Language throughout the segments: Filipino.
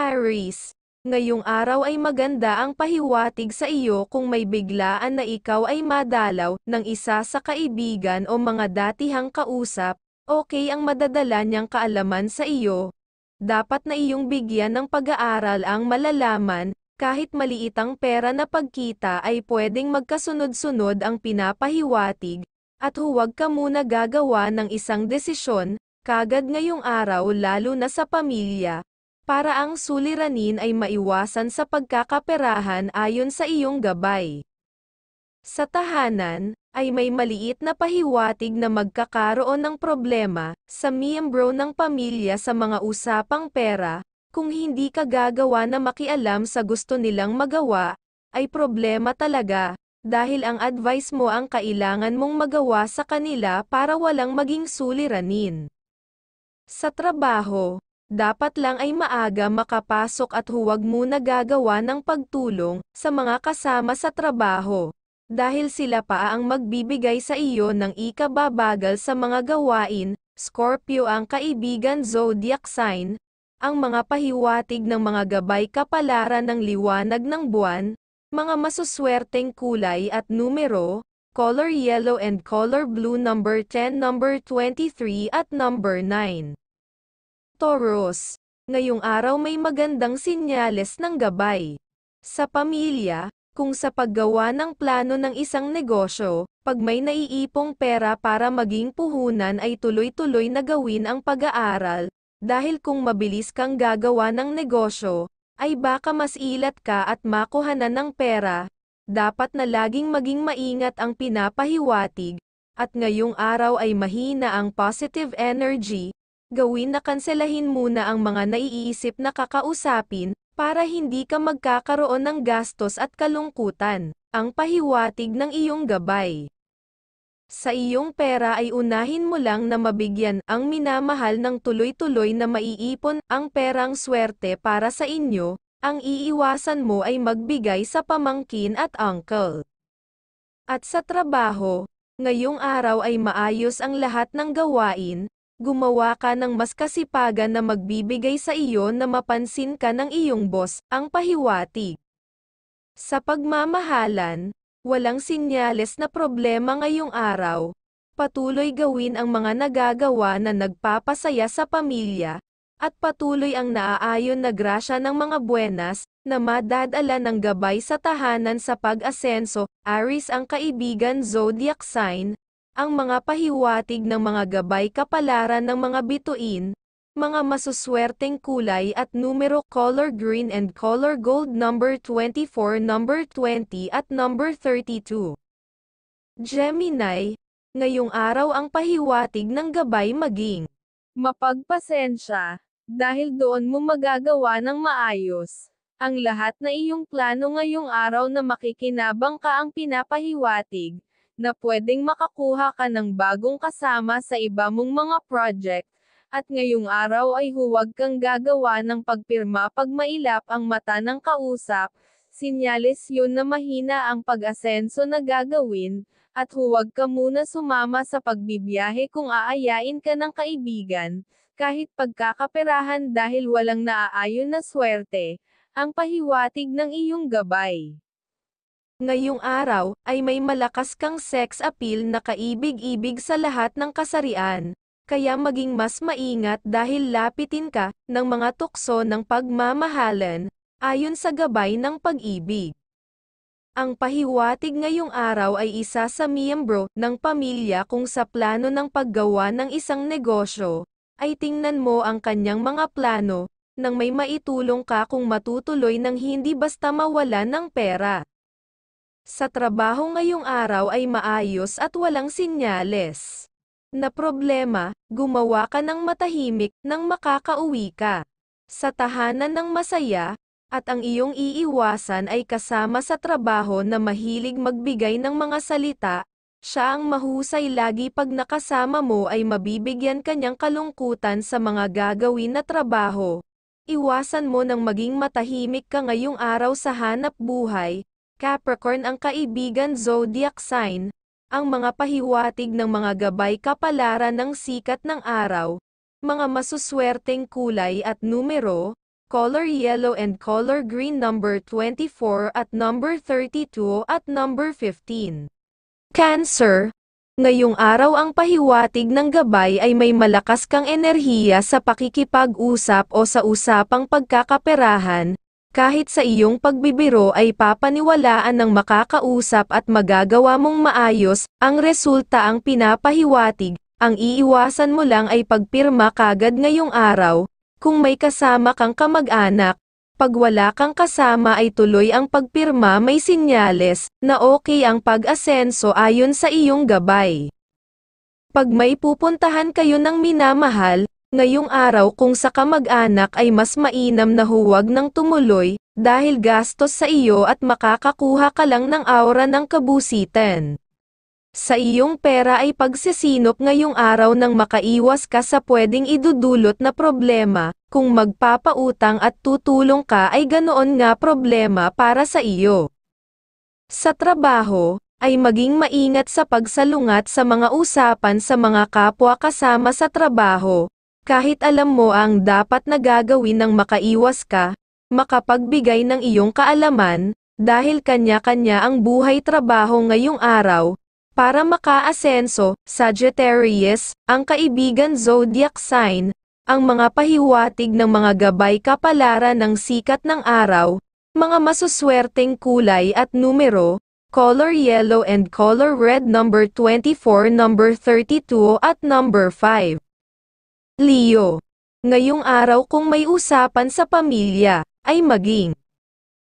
Aries, ngayong araw ay maganda ang pahiwatig sa iyo kung may biglaan na ikaw ay madalaw ng isa sa kaibigan o mga datihang kausap, okay ang madadala niyang kaalaman sa iyo. Dapat na iyong bigyan ng pag-aaral ang malalaman, kahit maliit ang pera na pagkita ay pwedeng magkasunod-sunod ang pinapahiwatig, at huwag ka muna gagawa ng isang desisyon, kagad ngayong araw lalo na sa pamilya, para ang suliranin ay maiwasan sa pagkakaperahan ayon sa iyong gabay. Sa tahanan, ay may maliit na pahiwatig na magkakaroon ng problema sa miyembro ng pamilya sa mga usapang pera, kung hindi ka gagawa na makialam sa gusto nilang magawa, ay problema talaga, dahil ang advice mo ang kailangan mong magawa sa kanila para walang maging suliranin. Sa trabaho, dapat lang ay maaga makapasok at huwag muna gagawa ng pagtulong sa mga kasama sa trabaho, dahil sila pa ang magbibigay sa iyo ng ikababagal sa mga gawain. Scorpio ang kaibigan zodiac sign, ang mga pahiwatig ng mga gabay kapalaran ng liwanag ng buwan, mga masuswerteng kulay at numero, color yellow and color blue, number 10, number 23 at number 9. Taurus, ngayong araw may magandang sinyales ng gabay. Sa pamilya, kung sa paggawa ng plano ng isang negosyo, pag may naiipong pera para maging puhunan ay tuloy-tuloy na gawin ang pag-aaral, dahil kung mabilis kang gagawa ng negosyo, ay baka mas ilat ka at makuhanan ng pera. Dapat na laging maging maingat ang pinapahiwatig, at ngayong araw ay mahina ang positive energy. Gawin na kanselahin muna ang mga naiisip na kakausapin, para hindi ka magkakaroon ng gastos at kalungkutan. Ang pahiwatig ng iyong gabay. Sa iyong pera ay unahin mo lang na mabigyan ang minamahal ng tuloy-tuloy na maiipon. Ang perang swerte para sa inyo, ang iiwasan mo ay magbigay sa pamangkin at uncle. At sa trabaho, ngayong araw ay maayos ang lahat ng gawain. Gumawa ka ng mas kasipagan na magbibigay sa iyo na mapansin ka ng iyong boss. Ang pahiwatig. Sa pagmamahalan, walang sinyales na problema ngayong araw. Patuloy gawin ang mga nagagawa na nagpapasaya sa pamilya, at patuloy ang naaayon na grasya ng mga buenas, na madadala ng gabay sa tahanan sa pag-asenso. Aries ang kaibigan zodiac sign, ang mga pahiwatig ng mga gabay kapalaran ng mga bituin, mga masuswerteng kulay at numero, color green and color gold, number 24, number 20 at number 32. Gemini, ngayong araw ang pahiwatig ng gabay maging mapagpasensya, dahil doon mo magagawa ng maayos ang lahat na iyong plano ngayong araw na makikinabang ka. Ang pinapahiwatig na pwedeng makakuha ka ng bagong kasama sa iba mong mga project, at ngayong araw ay huwag kang gagawa ng pagpirma pag mailap ang mata ng kausap. Sinyales yun na mahina ang pag-asenso na gagawin, at huwag ka muna sumama sa pagbibiyahe kung aayain ka ng kaibigan, kahit pagkakaperahan dahil walang naaayon na swerte. Ang pahiwatig ng iyong gabay. Ngayong araw, ay may malakas kang sex appeal na kaibig-ibig sa lahat ng kasarian, kaya maging mas maingat dahil lapitin ka ng mga tukso ng pagmamahalan, ayon sa gabay ng pag-ibig. Ang pahiwatig ngayong araw ay isa sa miyembro ng pamilya kung sa plano ng paggawa ng isang negosyo, ay tingnan mo ang kanyang mga plano, nang may maitulong ka kung matutuloy ng hindi basta mawalan ng pera. Sa trabaho ngayong araw ay maayos at walang sinyales na problema. Gumawa ka ng matahimik nang makakauwi ka sa tahanan ng masaya, at ang iyong iiwasan ay kasama sa trabaho na mahilig magbigay ng mga salita. Siya ang mahusay lagi pag nakasama mo ay mabibigyan kanyang kalungkutan sa mga gagawin na trabaho. Iwasan mo nang maging matahimik ka ngayong araw sa hanap buhay. Capricorn ang kaibigan zodiac sign, ang mga pahiwatig ng mga gabay kapalaran ng sikat ng araw, mga masuswerteng kulay at numero, color yellow and color green number 24 at number 32 at number 15. Cancer, ngayong araw ang pahiwatig ng gabay ay may malakas kang enerhiya sa pakikipag-usap o sa usapang pagkakaperahan, kahit sa iyong pagbibiro ay papaniwalaan ng makakausap at magagawa mong maayos, ang resulta ang pinapahiwatig, ang iiwasan mo lang ay pagpirma kagad ngayong araw, kung may kasama kang kamag-anak. Pag wala kang kasama ay tuloy ang pagpirma, may sinyales na okay ang pag-asenso ayon sa iyong gabay. Pag may pupuntahan kayo ng minamahal, ngayong araw kung sa kamag-anak ay mas mainam na huwag nang tumuloy, dahil gastos sa iyo at makakakuha ka lang ng aura ng kabusitan. Sa iyong pera ay pagsisinop ngayong araw nang makaiwas ka sa pwedeng idudulot na problema, kung magpapautang at tutulong ka ay ganoon nga problema para sa iyo. Sa trabaho, ay maging maingat sa pagsalungat sa mga usapan sa mga kapwa kasama sa trabaho, kahit alam mo ang dapat na gagawin nang makaiwas ka, makapagbigay ng iyong kaalaman, dahil kanya-kanya ang buhay-trabaho ngayong araw. Para makaasenso, Sagittarius, ang kaibigan zodiac sign, ang mga pahiwatig ng mga gabay kapalaran ng sikat ng araw, mga masuswerteng kulay at numero, color yellow and color red number 24, number 32 at number 5. Leo, ngayong araw kung may usapan sa pamilya, ay maging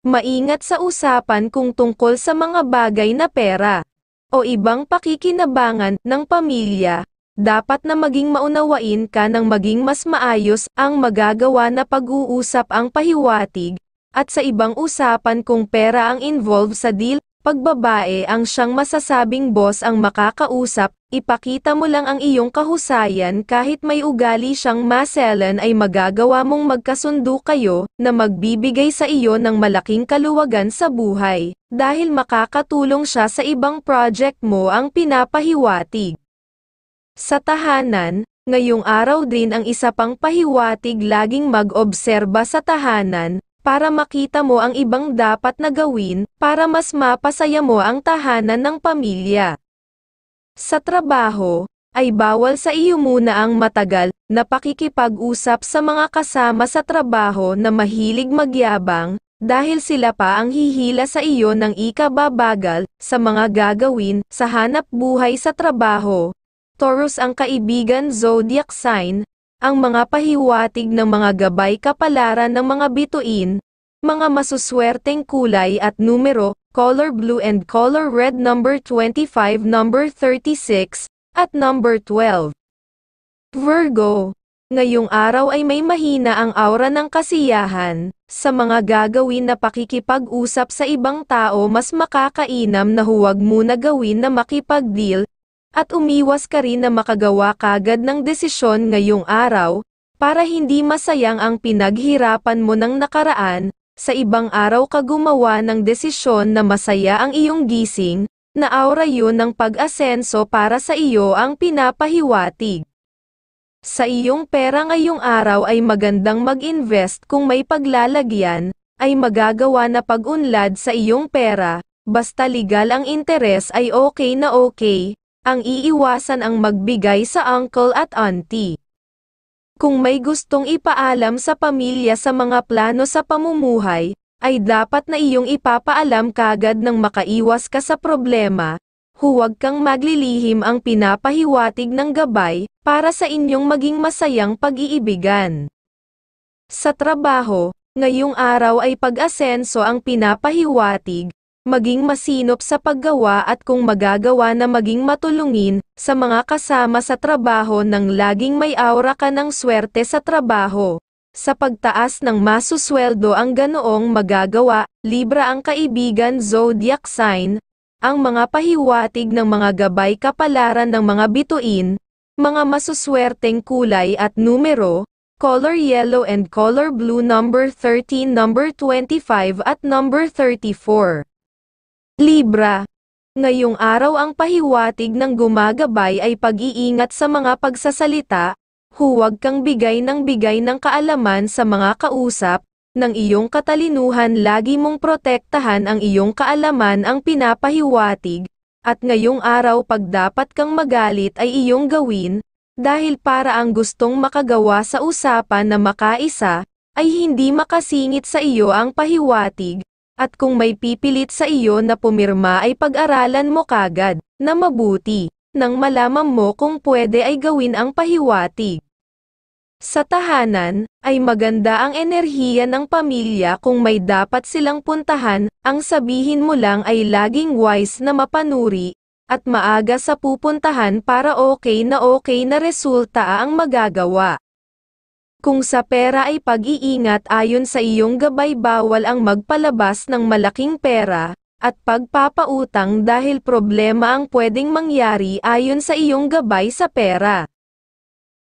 maingat sa usapan kung tungkol sa mga bagay na pera o ibang pakikinabangan ng pamilya, dapat na maging maunawain ka ng maging mas maayos ang magagawa na pag-uusap ang pahiwatig, at sa ibang usapan kung pera ang involved sa deal, pagbabae ang siyang masasabing boss ang makakausap, ipakita mo lang ang iyong kahusayan kahit may ugali siyang maselan ay magagawa mong magkasundo kayo na magbibigay sa iyo ng malaking kaluwagan sa buhay, dahil makakatulong siya sa ibang project mo ang pinapahiwatig. Sa tahanan, ngayong araw din ang isa pang pahiwatig laging mag-obserba sa tahanan, para makita mo ang ibang dapat na gawin, para mas mapasaya mo ang tahanan ng pamilya. Sa trabaho, ay bawal sa iyo muna ang matagal na pakikipag-usap sa mga kasama sa trabaho na mahilig magyabang, dahil sila pa ang hihila sa iyo ng ikababagal sa mga gagawin sa hanap buhay sa trabaho. Taurus ang kaibigan zodiac sign, ang mga pahiwatig ng mga gabay kapalaran ng mga bituin, mga masuswerteng kulay at numero, color blue and color red number 25, number 36, at number 12. Virgo, ngayong araw ay may mahina ang aura ng kasiyahan, sa mga gagawin na pakikipag-usap sa ibang tao mas makakainam na huwag muna gawin na makipag-deal, at umiwas ka rin na makagawa kagad ng desisyon ngayong araw, para hindi masayang ang pinaghirapan mo ng nakaraan, sa ibang araw ka gumawa ng desisyon na masaya ang iyong gising, na aura yun ng pag-asenso para sa iyo ang pinapahiwatig. Sa iyong pera ngayong araw ay magandang mag-invest kung may paglalagyan, ay magagawa na pag-unlad sa iyong pera, basta legal ang interes ay okay na okay. Ang iiwasan ang magbigay sa uncle at auntie. Kung may gustong ipaalam sa pamilya sa mga plano sa pamumuhay, ay dapat na iyong ipapaalam kagad nang makaiwas ka sa problema. Huwag kang maglilihim ang pinapahiwatig ng gabay, para sa inyong maging masayang pag-iibigan. Sa trabaho, ngayong araw ay pag-asenso ang pinapahiwatig, maging masinop sa paggawa at kung magagawa na maging matulungin sa mga kasama sa trabaho nang laging may aura ka ng swerte sa trabaho. Sa pagtaas ng masusweldo ang ganoong magagawa, Libra ang kaibigan zodiac sign, ang mga pahiwatig ng mga gabay kapalaran ng mga bituin, mga masuswerteng kulay at numero, color yellow and color blue number 13, number 25 at number 34. Libra, ngayong araw ang pahiwatig ng gumagabay ay pag-iingat sa mga pagsasalita, huwag kang bigay ng kaalaman sa mga kausap, ng iyong katalinuhan lagi mong protektahan ang iyong kaalaman ang pinapahiwatig, at ngayong araw pag dapat kang magalit ay iyong gawin, dahil para ang gustong makagawa sa usapan na makaisa, ay hindi makasingit sa iyo ang pahiwatig, at kung may pipilit sa iyo na pumirma ay pag-aralan mo kagad, na mabuti, nang malaman mo kung pwede ay gawin ang pahiwatig. Sa tahanan, ay maganda ang enerhiya ng pamilya kung may dapat silang puntahan, ang sabihin mo lang ay laging wise na mapanuri, at maaga sa pupuntahan para okay na resulta ang magagawa. Kung sa pera ay pag-iingat ayon sa iyong gabay bawal ang magpalabas ng malaking pera, at pagpapautang dahil problema ang pwedeng mangyari ayon sa iyong gabay sa pera.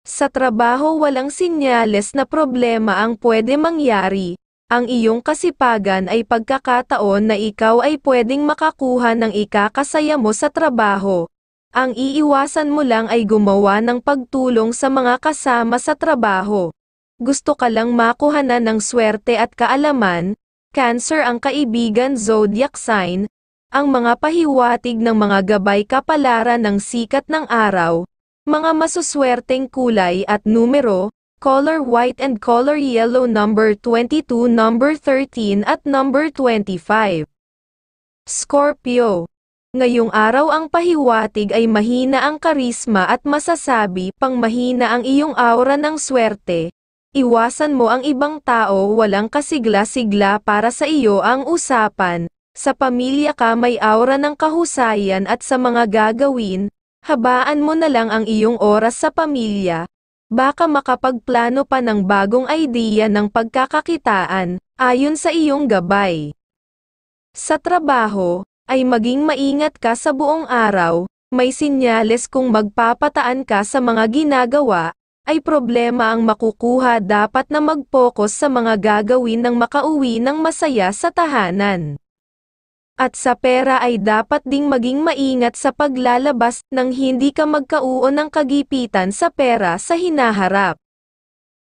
Sa trabaho walang sinyales na problema ang pwede mangyari, ang iyong kasipagan ay pagkakataon na ikaw ay pwedeng makakuha ng ikakasaya mo sa trabaho. Ang iiwasan mo lang ay gumawa ng pagtulong sa mga kasama sa trabaho. Gusto ka lang makuhanan ng swerte at kaalaman, Cancer ang kaibigan zodiac sign, ang mga pahiwatig ng mga gabay kapalaran ng sikat ng araw, mga masuswerteng kulay at numero, color white and color yellow number 22, number 13 at number 25. Scorpio. Ngayong araw ang pahiwatig ay mahina ang karisma at masasabi pang mahina ang iyong aura ng swerte. Iwasan mo ang ibang tao walang kasigla-sigla para sa iyo ang usapan. Sa pamilya ka may aura ng kahusayan at sa mga gagawin, habaan mo na lang ang iyong oras sa pamilya. Baka makapagplano pa ng bagong idea ng pagkakakitaan, ayon sa iyong gabay. Sa trabaho, ay maging maingat ka sa buong araw, may sinyales kung magpapataan ka sa mga ginagawa, ay problema ang makukuha dapat na mag-focus sa mga gagawin ng makauwi ng masaya sa tahanan. At sa pera ay dapat ding maging maingat sa paglalabas nang hindi ka magkauon ng kagipitan sa pera sa hinaharap.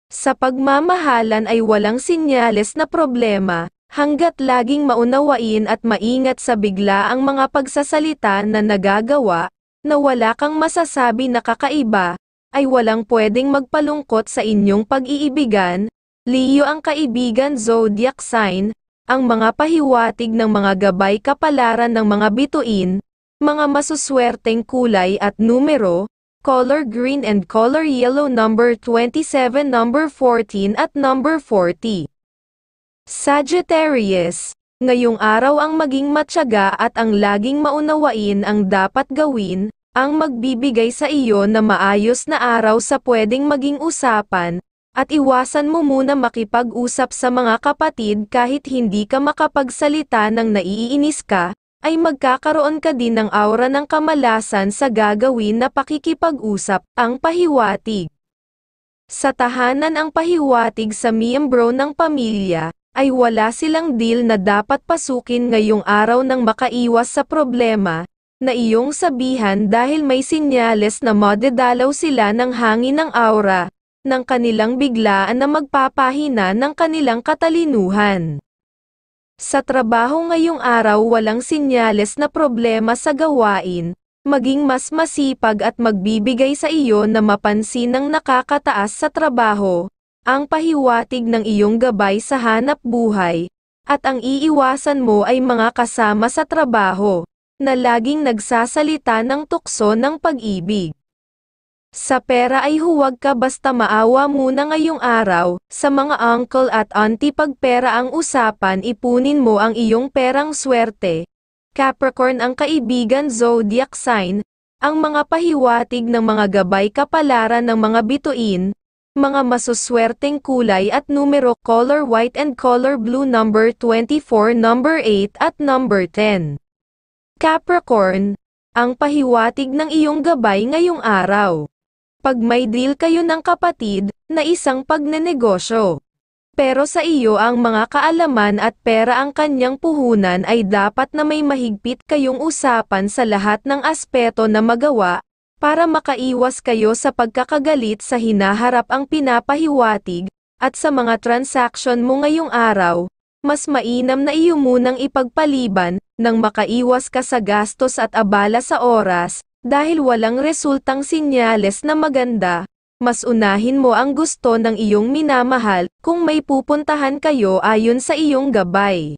Sa pagmamahalan ay walang sinyales na problema, hanggat laging maunawain at maingat sa bigla ang mga pagsasalita na nagagawa, na wala kang masasabi na kakaiba, ay walang pwedeng magpalungkot sa inyong pag-iibigan. Leo ang kaibigan zodiac sign, ang mga pahiwatig ng mga gabay kapalaran ng mga bituin, mga masuswerteng kulay at numero, color green and color yellow number 27, number 14 at number 40. Sagittarius, ngayong araw ang maging matyaga at ang laging maunawain ang dapat gawin, ang magbibigay sa iyo na maayos na araw sa pwedeng maging usapan, at iwasan mo muna makipag-usap sa mga kapatid kahit hindi ka makapagsalita ng naiinis ka, ay magkakaroon ka din ng aura ng kamalasan sa gagawin na pakikipag-usap, ang pahiwatig. Sa tahanan ang pahiwatig sa miyembro ng pamilya, ay wala silang deal na dapat pasukin ngayong araw nang makaiwas sa problema, na iyong sabihan dahil may sinyales na madedalaw sila ng hangin ng aura, ng kanilang biglaan na magpapahina ng kanilang katalinuhan. Sa trabaho ngayong araw walang sinyales na problema sa gawain, maging mas masipag at magbibigay sa iyo na mapansin ng nakakataas sa trabaho, ang pahiwatig ng iyong gabay sa hanap buhay, at ang iiwasan mo ay mga kasama sa trabaho, na laging nagsasalita ng tukso ng pag-ibig. Sa pera ay huwag ka basta maawa muna ngayong araw, sa mga uncle at auntie pag pera ang usapan ipunin mo ang iyong perang swerte. Capricorn ang kaibigan zodiac sign, ang mga pahiwatig ng mga gabay kapalaran ng mga bituin, mga masuswerteng kulay at numero color white and color blue number 24, number 8 at number 10. Capricorn, ang pahiwatig ng iyong gabay ngayong araw. Pag may deal kayo ng kapatid, na isang pagnenegosyo. Pero sa iyo ang mga kaalaman at pera ang kanyang puhunan ay dapat na may mahigpit kayong usapan sa lahat ng aspeto na magawa, para makaiwas kayo sa pagkakagalit sa hinaharap ang pinapahiwatig, at sa mga transaksyon mo ngayong araw, mas mainam na iyo munang ipagpaliban, nang makaiwas ka sa gastos at abala sa oras, dahil walang resultang sinyales na maganda. Mas unahin mo ang gusto ng iyong minamahal, kung may pupuntahan kayo ayon sa iyong gabay.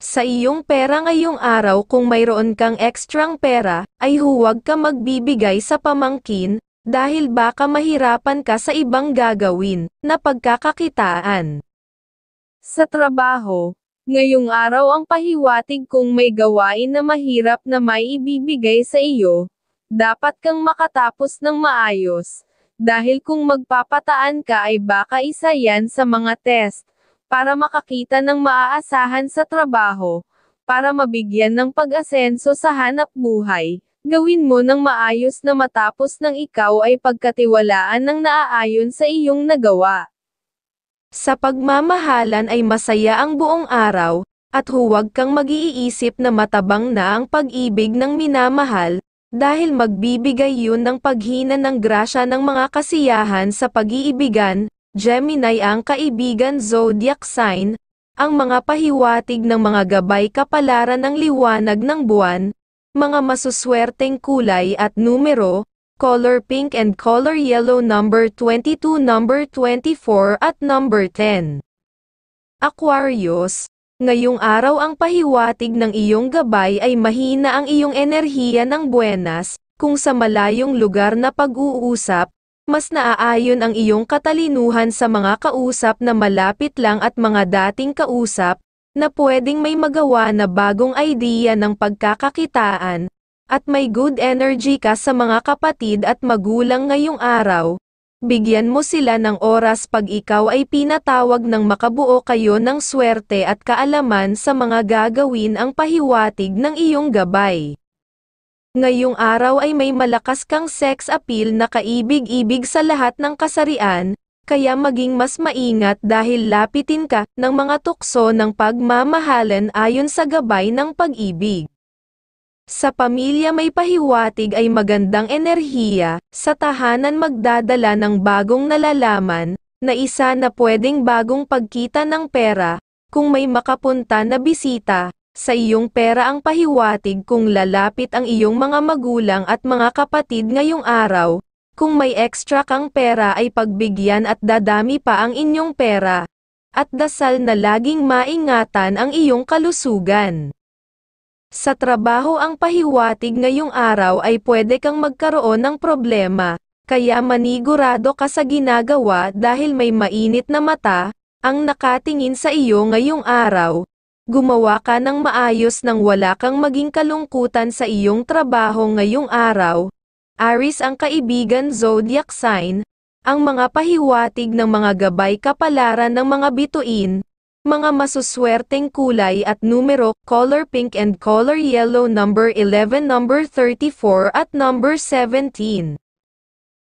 Sa iyong pera ngayong araw, kung mayroon kang ekstrang pera, ay huwag ka magbibigay sa pamangkin, dahil baka mahirapan ka sa ibang gagawin na pagkakakitaan. Sa trabaho, ngayong araw ang pahiwatig kung may gawain na mahirap na may ibibigay sa iyo, dapat kang makatapos ng maayos, dahil kung magpapataan ka ay baka isa yan sa mga test, para makakita ng maaasahan sa trabaho, para mabigyan ng pag-asenso sa hanap buhay. Gawin mo ng maayos na matapos nang ikaw ay pagkatiwalaan ng naaayon sa iyong nagawa. Sa pagmamahalan ay masaya ang buong araw, at huwag kang mag-iisip na matabang na ang pag-ibig ng minamahal, dahil magbibigay yun ng paghina ng grasya ng mga kasiyahan sa pag-iibigan. Gemini ang kaibigan zodiac sign, ang mga pahiwatig ng mga gabay kapalaran ng liwanag ng buwan, mga masuswerteng kulay at numero, color pink and color yellow, number 22, number 24 at number 10. Aquarius, ngayong araw ang pahiwatig ng iyong gabay ay mahina ang iyong enerhiya ng buenas, kung sa malayong lugar na pag-uusap, mas naaayon ang iyong katalinuhan sa mga kausap na malapit lang at mga dating kausap, na pwedeng may magawa na bagong idea ng pagkakakitaan, at may good energy ka sa mga kapatid at magulang ngayong araw. Bigyan mo sila ng oras pag ikaw ay pinatawag nang makabuo kayo ng swerte at kaalaman sa mga gagawin ang pahiwatig ng iyong gabay. Ngayong araw ay may malakas kang sex appeal na kaibig-ibig sa lahat ng kasarian, kaya maging mas maingat dahil lapitin ka ng mga tukso ng pagmamahalan ayon sa gabay ng pag-ibig. Sa pamilya may pahiwatig ay magandang enerhiya, sa tahanan magdadala ng bagong nalalaman, na isa na pwedeng bagong pagkita ng pera, kung may makapunta na bisita. Sa iyong pera ang pahiwatig kung lalapit ang iyong mga magulang at mga kapatid ngayong araw, kung may extra kang pera ay pagbigyan at dadami pa ang inyong pera, at dasal na laging maingatan ang iyong kalusugan. Sa trabaho ang pahiwatig ngayong araw ay pwede kang magkaroon ng problema, kaya manigurado ka sa ginagawa dahil may mainit na mata ang nakatingin sa iyo ngayong araw. Gumawa ka ng maayos nang wala kang maging kalungkutan sa iyong trabaho ngayong araw. Aries ang kaibigan zodiac sign, ang mga pahiwatig ng mga gabay kapalaran ng mga bituin, mga masuswerteng kulay at numero, color pink and color yellow, number 11, number 34 at number 17.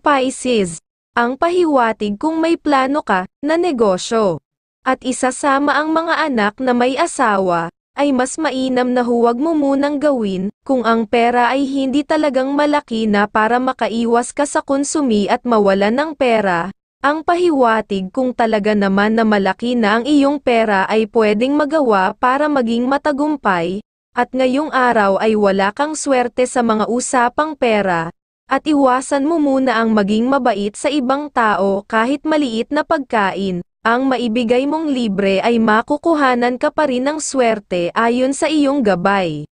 Pisces, ang pahiwatig kung may plano ka na negosyo at isasama ang mga anak na may asawa, ay mas mainam na huwag mo munang gawin, kung ang pera ay hindi talagang malaki na para makaiwas ka sa konsumi at mawalan ng pera. Ang pahiwatig kung talaga naman na malaki na ang iyong pera ay pwedeng magawa para maging matagumpay, at ngayong araw ay wala kang swerte sa mga usapang pera, at iwasan mo muna ang maging mabait sa ibang tao kahit maliit na pagkain. Ang maibigay mong libre ay makukuhanan ka pa rin ng swerte ayon sa iyong gabay.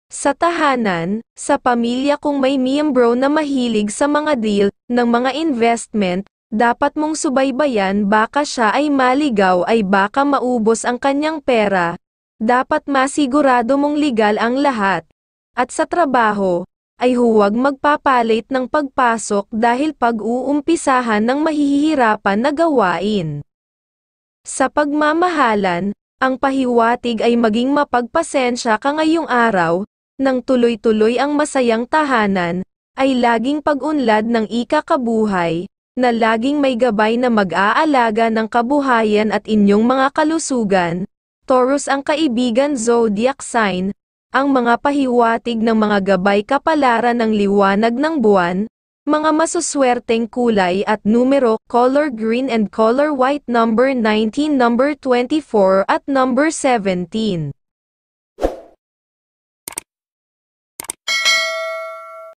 Sa tahanan, sa pamilya kung may miyembro na mahilig sa mga deal ng mga investment, dapat mong subaybayan baka siya ay maligaw ay baka maubos ang kanyang pera. Dapat masigurado mong legal ang lahat. At sa trabaho, ay huwag magpapalit ng pagpasok dahil pag-uumpisahan ng mahihirapan na gawain. Sa pagmamahalan, ang pahiwatig ay maging mapagpasensya ka ngayong araw, nang tuloy-tuloy ang masayang tahanan, ay laging pag-unlad ng ikakabuhay, na laging may gabay na mag-aalaga ng kabuhayan at inyong mga kalusugan. Taurus ang kaibigan zodiac sign, ang mga pahiwatig ng mga gabay kapalaran ng liwanag ng buwan, Mga masuswerteng kulay at numero, color green and color white, number 19, number 24 at number 17.